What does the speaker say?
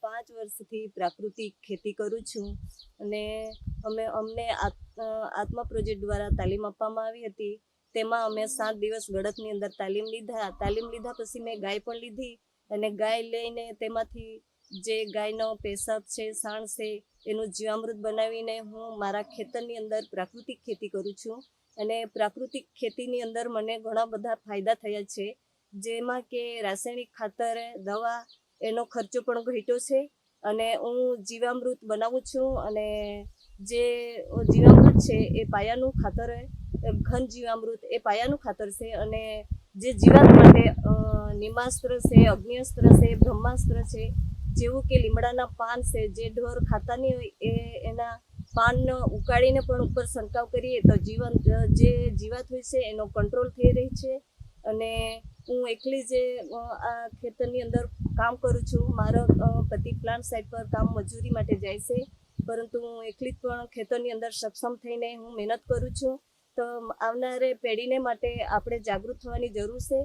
5 વર્ષથી પ્રાકૃતિક ખેતી કરું છું અને અમને આત્મા પ્રોજેક્ટ દ્વારા તાલીમ આપવામાં આવી હતી. તેમાં અમે 7 દિવસ ગળતની અંદર તાલીમ લીધા પછી મેં ગાય પણ લીધી અને ગાય લઈને તેમાંથી જે ગાયનો પેશાબ છે, સાણ છે, એનું જીવામૃત બનાવીને હું મારા ખેતરની અંદર પ્રાકૃતિક ખેતી કરું છું. અને પ્રાકૃતિક ખેતીની અંદર મને ઘણા બધા ફાયદા થયા છે, જેમાં કે રાસાયણિક ખાતર, દવા એનો ખર્ચો પણ ઘટ્યો છે. અને હું જીવામૃત બનાવું છું અને જે જીવામૃત છે એ પાયાનું ખાતર, ઘન જીવામૃત એ પાયાનું ખાતર છે. અને જે જીવાત માટે નિમાસ્ત્ર છે, અગ્નિઅસ્ત્ર છે, બ્રહ્માસ્ત્ર છે, જેવું કે લીમડાના પાન છે, જે ઢોર ખાતા નહીં હોય એના પાનને ઉકાળીને પણ ઉપર છંટકાવ કરીએ તો જે જીવાત હોય છે એનો કંટ્રોલ થઈ રહી છે. અને હું એકલી જે આ ખેતરની અંદર કામ કરું છું. મારો પતિ પ્લાન્ટ સાઇટ પર કામ મજૂરી માટે જાય છે, પરંતુ હું એકલી જ પણ ખેતરની અંદર સક્ષમ થઈને હું મહેનત કરું છું. તો આવનારે પેઢીને માટે આપણે જાગૃત થવાની જરૂર છે.